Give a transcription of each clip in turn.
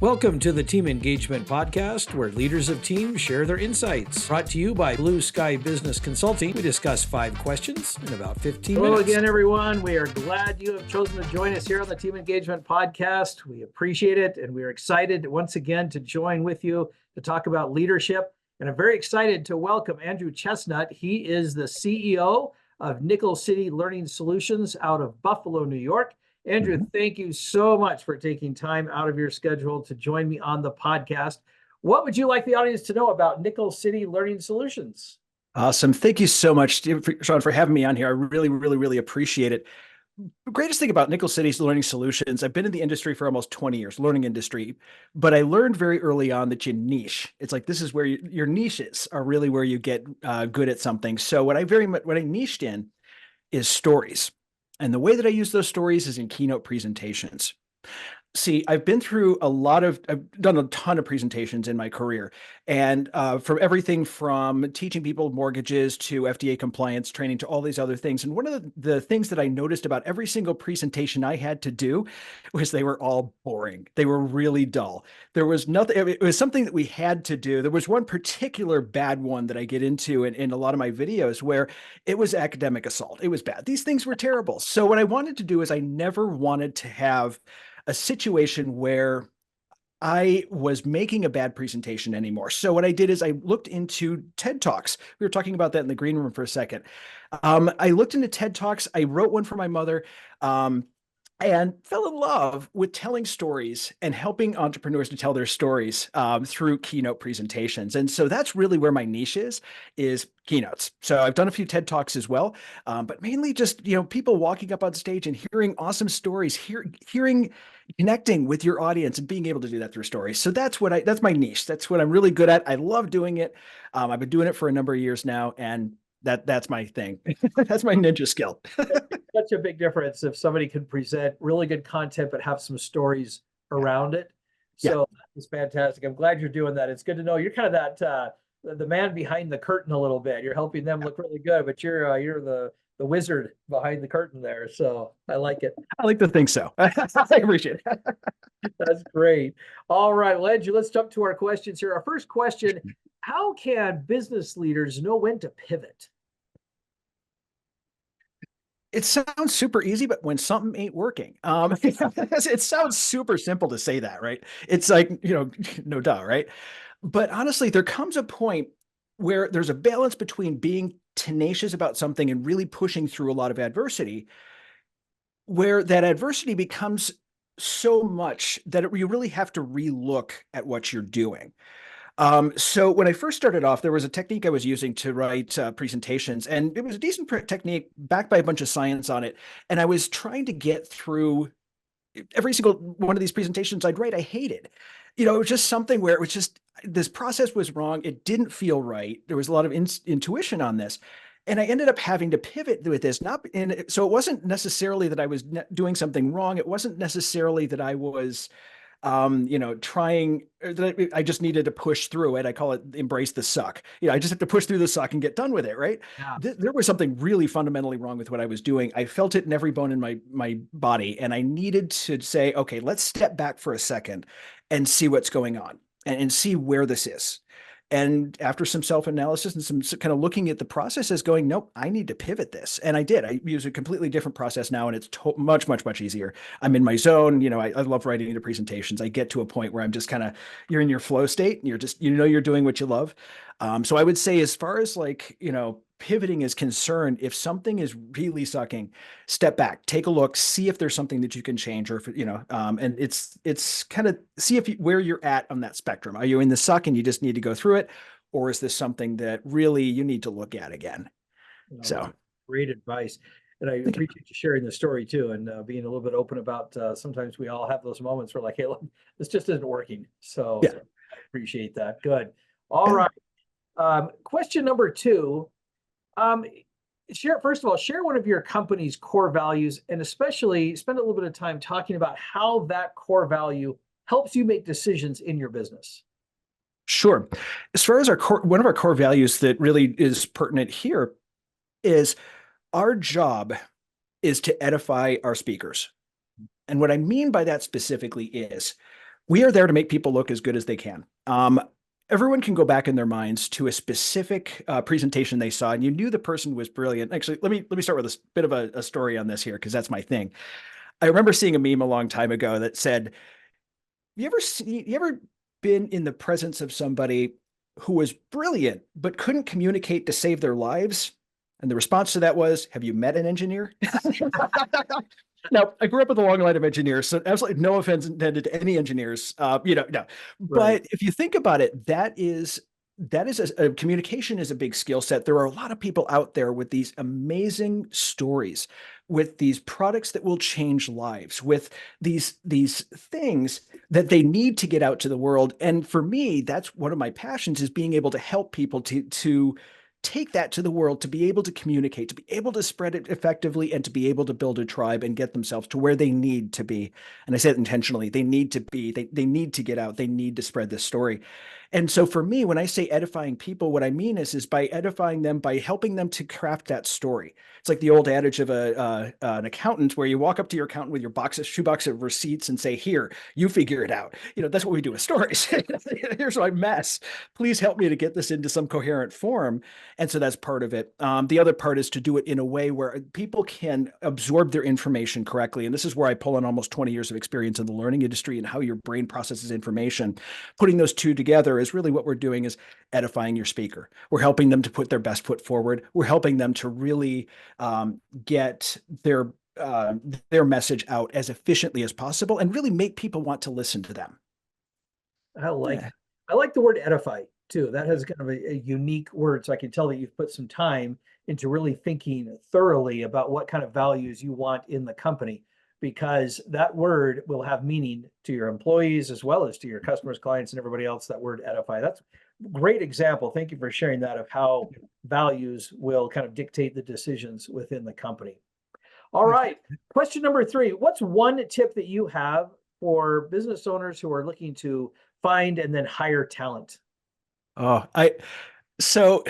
Welcome to the Team Engagement Podcast, where leaders of teams share their insights. Brought to you by Blue Sky Business Consulting. We discuss 5 questions in about 15 minutes. Hello again, everyone. We are glad you have chosen to join us here on the Team Engagement Podcast. We appreciate it, and we are excited once again to join with you to talk about leadership. And I'm very excited to welcome Andrew Chesnutt. He is the CEO of Nickel City Learning Solutions out of Buffalo, New York. Andrew, thank you so much for taking time out of your schedule to join me on the podcast. What would you like the audience to know about Nickel City Learning Solutions? Awesome. Thank you so much, Sean, for having me on here. I really appreciate it. The greatest thing about Nickel City's Learning Solutions, I've been in the industry for almost 20 years, learning industry, but I learned very early on that you niche. It's like, this is where your niches are really where you get good at something. So what I niched in is stories. And the way that I use those stories is in keynote presentations. See, I've done a ton of presentations in my career, and from everything from teaching people mortgages to FDA compliance training to all these other things. And one of the things that I noticed about every single presentation I had to do was they were all boring. They were really dull. There was nothing, it was something that we had to do. There was one particular bad one that I get into in a lot of my videos where it was academic assault. It was bad. These things were terrible. So what I wanted to do is I never wanted to have a situation where I was making a bad presentation anymore. So what I did is I looked into TED Talks. We were talking about that in the green room for a second. I looked into TED Talks. I wrote one for my mother and fell in love with telling stories and helping entrepreneurs to tell their stories through keynote presentations. And so that's really where my niche is keynotes. So I've done a few TED Talks as well, but mainly just, people walking up on stage and hearing awesome stories, connecting with your audience and being able to do that through stories. So that's my niche. That's what I'm really good at. I love doing it. I've been doing it for a number of years now, and that's my thing. That's my ninja skill. Such a big difference if somebody can present really good content but have some stories around it. So it's fantastic. I'm glad you're doing that. It's good to know you're kind of that the man behind the curtain a little bit. You're helping them look really good, but you're the wizard behind the curtain there. So I like it. I like to think so. I appreciate it. That's great. All right, well, Andrew, let's jump to our questions here. Our first question: how can business leaders know when to pivot? It sounds super easy, but when something ain't working, it sounds super simple to say that, right? It's like, no duh, right? But honestly, there comes a point where there's a balance between being tenacious about something and really pushing through a lot of adversity, where that adversity becomes so much that you really have to relook at what you're doing. So when I first started off, there was a technique I was using to write presentations, and it was a decent technique backed by a bunch of science on it. And I was trying to get through every single one of these presentations I'd write. I hated, it was just something where it was just, this process was wrong. It didn't feel right. There was a lot of intuition on this. And I ended up having to pivot with this. So it wasn't necessarily that I was doing something wrong. It wasn't necessarily that I was I just needed to push through it. I call it embrace the suck. I just have to push through the suck and get done with it, right? Yeah. There was something really fundamentally wrong with what I was doing. I felt it in every bone in my body, and I needed to say, okay, let's step back for a second and see what's going on and see where this is. And after some self-analysis and some kind of looking at the processes going, nope, I need to pivot this. And I did. I use a completely different process now, and it's much easier. I'm in my zone. I love writing the presentations. I get to a point where I'm just you're in your flow state, and you're just, you're doing what you love. So I would say, as far as pivoting is concerned, if something is really sucking, step back, take a look, see if there's something that you can change, or if, and it's kind of see where you're at on that spectrum. Are you in the suck and you just need to go through it? Or is this something that really you need to look at again? So great advice. And I appreciate you sharing the story too, and being a little bit open about sometimes we all have those moments where hey, look, this just isn't working. So I appreciate that. Good. All right. Question number 2. First of all, share one of your company's core values, and especially spend a little bit of time talking about how that core value helps you make decisions in your business. Sure. As far as one of our core values that really is pertinent here is our job is to edify our speakers. And what I mean by that specifically is We are there to make people look as good as they can. Everyone can go back in their minds to a specific presentation they saw, and you knew the person was brilliant. Actually, let me start with a bit of a story on this here because that's my thing. I remember seeing a meme a long time ago that said, you ever been in the presence of somebody who was brilliant but couldn't communicate to save their lives?" And the response to that was, "Have you met an engineer?" Now, I grew up with a long line of engineers, so absolutely no offense intended to any engineers. No. Right. But if you think about it, that is a communication is a big skill set. There are a lot of people out there with these amazing stories, with these products that will change lives, with these things that they need to get out to the world. And for me, that's one of my passions, is being able to help people to take that to the world, to be able to communicate, to be able to spread it effectively, and to be able to build a tribe and get themselves to where they need to be. And I say it intentionally, they need to be, they need to get out, they need to spread this story. And so for me, when I say edifying people, what I mean is by edifying them, by helping them to craft that story. It's like the old adage of an accountant, where you walk up to your accountant with your shoebox of receipts and say, "Here, you figure it out." That's what we do with stories. "Here's my mess. Please help me to get this into some coherent form." And so that's part of it. The other part is to do it in a way where people can absorb their information correctly. And this is where I pull in almost 20 years of experience in the learning industry and how your brain processes information. Putting those two together is really what we're doing, is edifying your speaker. We're helping them to put their best foot forward. We're helping them to really get their message out as efficiently as possible and really make people want to listen to them. I like Yeah. I like the word edify too. That has kind of a unique word. So I can tell that you've put some time into really thinking thoroughly about what kind of values you want in the company, because that word will have meaning to your employees as well as to your customers, clients, and everybody else. That word edify. That's a great example. Thank you for sharing that, of how values will kind of dictate the decisions within the company. All right. Question number 3. What's one tip that you have for business owners who are looking to find and then hire talent? Oh, so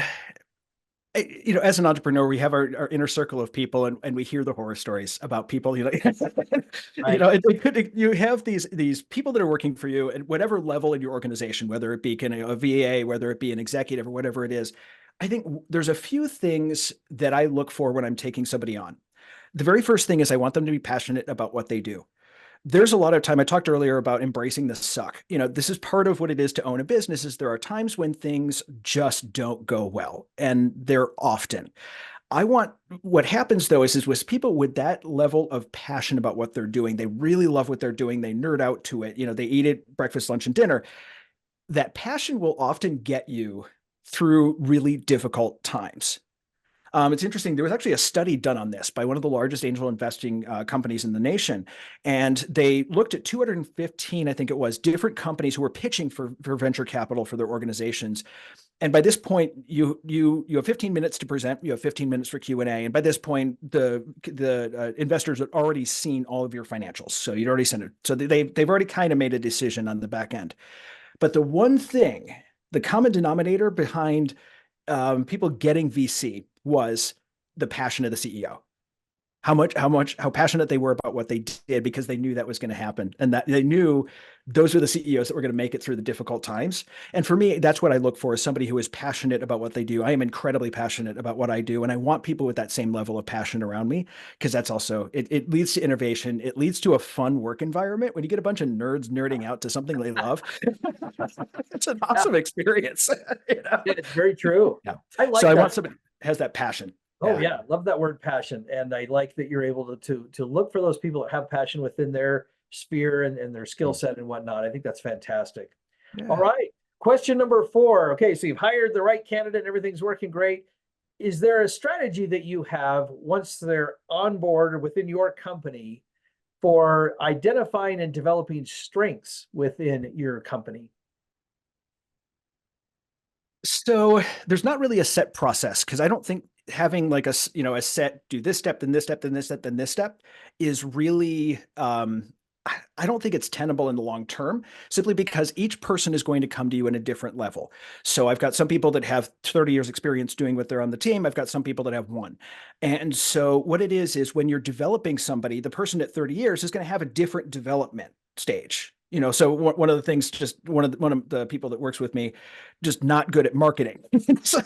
as an entrepreneur, we have our inner circle of people, and we hear the horror stories about people. Right. You have these people that are working for you at whatever level in your organization, whether it be a VA, whether it be an executive, or whatever it is. I think there's a few things that I look for when I'm taking somebody on. The very first thing is I want them to be passionate about what they do. There's a lot of time. I talked earlier about embracing the suck. This is part of what it is to own a business. Is there are times when things just don't go well, and they're often. What happens though is with people with that level of passion about what they're doing, they really love what they're doing, they nerd out to it, they eat it breakfast, lunch, and dinner. That passion will often get you through really difficult times. It's interesting. There was actually a study done on this by one of the largest angel investing companies in the nation. And they looked at 215, I think it was, different companies who were pitching for venture capital for their organizations. And by this point, you have 15 minutes to present. You have 15 minutes for Q&A. And by this point, the investors had already seen all of your financials. So you'd already sent it. So they've already kind of made a decision on the back end. But the one thing, the common denominator behind people getting VC was the passion of the CEO. How passionate they were about what they did, because they knew that was going to happen, and that they knew those were the CEOs that were going to make it through the difficult times. And for me, that's what I look for, is somebody who is passionate about what they do. I am incredibly passionate about what I do, and I want people with that same level of passion around me, because that's also, it leads to innovation. It leads to a fun work environment. When you get a bunch of nerds nerding out to something they love, it's an awesome experience. It's very true. Yeah. I So like I that. want somebody who has that passion. Oh yeah, love that word passion. And I like that you're able to look for those people that have passion within their sphere and their skill set and whatnot. I think that's fantastic. All Yeah. right. Question number 4. Okay, so you've hired the right candidate and everything's working great. Is there a strategy that you have once they're on board or within your company for identifying and developing strengths within your company? So there's not really a set process, because I don't think having like a set, do this step, then this step, then this step, then this step is really, I don't think it's tenable in the long term, simply because each person is going to come to you in a different level. So I've got some people that have 30 years experience doing what they're on the team. I've got some people that have one. And so what it is when you're developing somebody, the person at 30 years is going to have a different development stage So one of the things, just one of the people that works with me, just not good at marketing. So,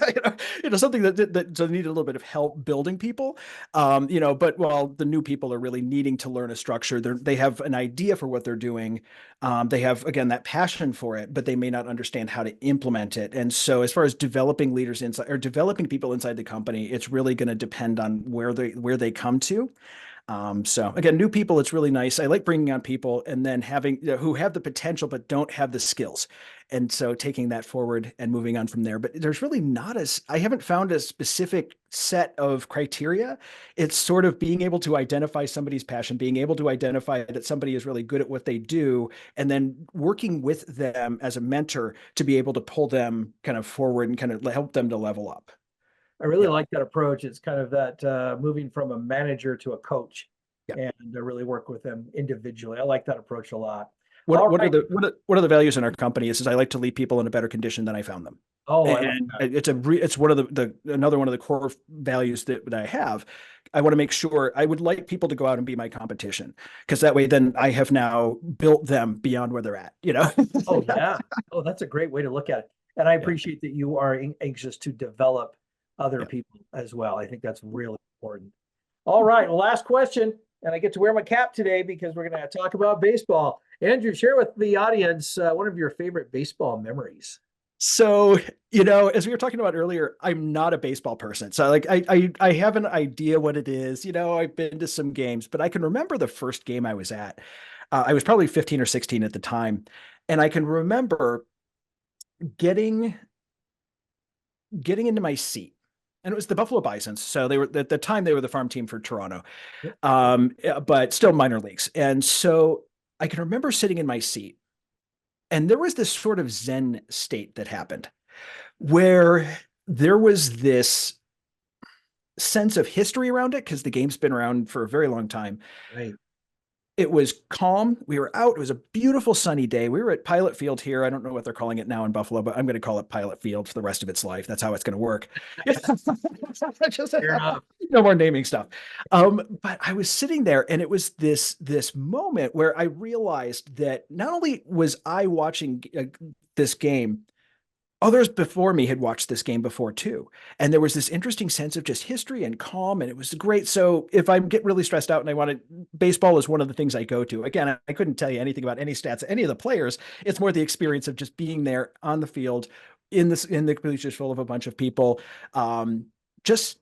something that so need a little bit of help building people. But while the new people are really needing to learn a structure, they have an idea for what they're doing. They have, again, that passion for it, but they may not understand how to implement it. And so as far as developing leaders inside or developing people inside the company, it's really going to depend on where they come to. So again, new people, it's really nice. I like bringing on people and then having who have the potential but don't have the skills. And so taking that forward and moving on from there. But there's really I haven't found a specific set of criteria. It's sort of being able to identify somebody's passion, being able to identify that somebody is really good at what they do, and then working with them as a mentor to be able to pull them kind of forward and kind of help them to level up. I really Yeah. like that approach. It's kind of that moving from a manager to a coach Yeah. and to really work with them individually. I like that approach a lot. What All what are right. the values in our company is I like to leave people in a better condition than I found them. Oh, I like And that. it's one of the another one of the core values that I have. I want to make sure I would like people to go out and be my competition, because that way then I have now built them beyond where they're at. Oh, yeah. Oh, that's a great way to look at it. And I Yeah. appreciate that you are anxious to develop other Yeah. people as well. I think that's really important. All right. Well, last question. And I get to wear my cap today because we're going to talk about baseball. Andrew, share with the audience one of your favorite baseball memories. So, as we were talking about earlier, I'm not a baseball person. So like I have an idea what it is. I've been to some games, but I can remember the first game I was at. I was probably 15 or 16 at the time. And I can remember getting into my seat. And it was the Buffalo Bisons. So they were at the time they were the farm team for Toronto. Yep. But still minor leagues. And so I can remember sitting in my seat, and there was this sort of Zen state that happened where there was this sense of history around it because the game's been around for a very long time. Right. It was calm. We were out. It was a beautiful sunny day. We were at Pilot Field here. I don't know what they're calling it now in Buffalo, but I'm going to call it Pilot Field for the rest of its life. That's how it's going to work. Just, Fair enough. no more naming stuff. But I was sitting there, and it was this moment where I realized that not only was I watching this game, others before me had watched this game before too. And there was this interesting sense of just history and calm, and it was great. So if I get really stressed out and I want to, baseball is one of the things I go to. Again, I couldn't tell you anything about any stats, any of the players. It's more the experience of just being there on the field in the bleachers full of a bunch of people, just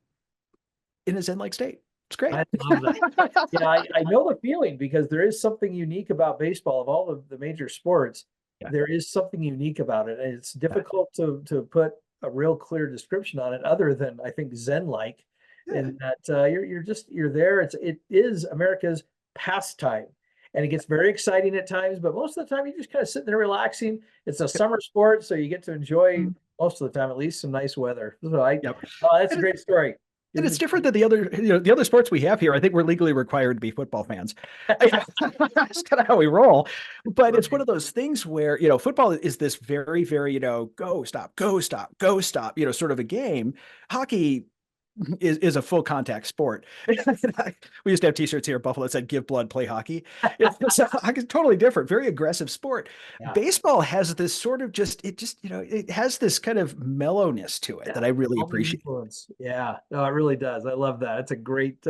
in a Zen-like state. It's great. I love that. Yeah, I know the feeling because there is something unique about baseball of all of the major sports. Yeah. There is something unique about it. And it's difficult to put a real clear description on it other than I think Zen-like in that you're there. It is America's pastime. And it gets very exciting at times, but most of the time you're just kind of sitting there relaxing. It's a summer sport, so you get to enjoy most of the time, at least some nice weather. So that's a great story. And it's different than the other sports we have here. I think we're legally required to be football fans. That's kind of how we roll. But it's one of those things where, football is this very, very, go, stop, go, stop, go, stop, sort of a game. Hockey is a full contact sport. We used to have t-shirts here at Buffalo that said "Give blood, play hockey." It's totally different, very aggressive sport. Yeah. Baseball has this sort of it has this kind of mellowness to it that I really appreciate. Influence. Yeah, no, it really does. I love that. It's a great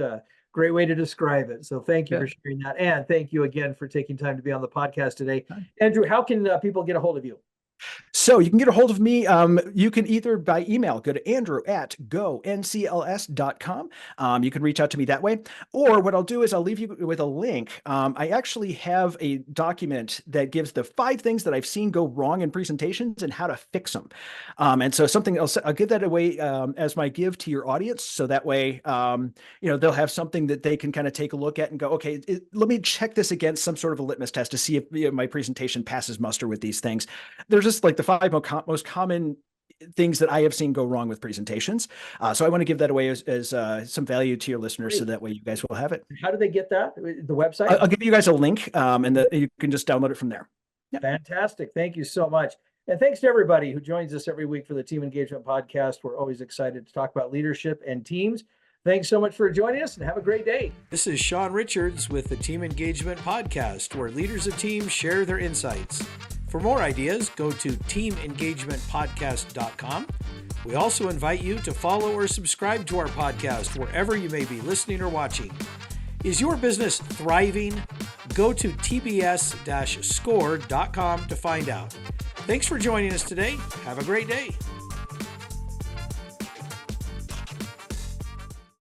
way to describe it. So thank you for sharing that, and thank you again for taking time to be on the podcast today. Andrew, how can people get a hold of you? So you can get a hold of me. You can either by email, go to andrew@goncls.com. You can reach out to me that way. Or what I'll do is I'll leave you with a link. I actually have a document that gives the 5 things that I've seen go wrong in presentations and how to fix them. And so something else, I'll give that away as my give to your audience. So that way, they'll have something that they can kind of take a look at and go, okay, let me check this against some sort of a litmus test to see if my presentation passes muster with these things. There's just like the 5 most common things that I have seen go wrong with presentations. So I want to give that away as some value to your listeners, so that way you guys will have it. How do they get that? The website? I'll give you guys a link, and you can just download it from there. Yeah. Fantastic. Thank you so much. And thanks to everybody who joins us every week for the Team Engagement Podcast. We're always excited to talk about leadership and teams. Thanks so much for joining us and have a great day. This is Sean Richards with the Team Engagement Podcast, where leaders of teams share their insights. For more ideas, go to teamengagementpodcast.com. We also invite you to follow or subscribe to our podcast wherever you may be listening or watching. Is your business thriving? Go to tbs-score.com to find out. Thanks for joining us today. Have a great day.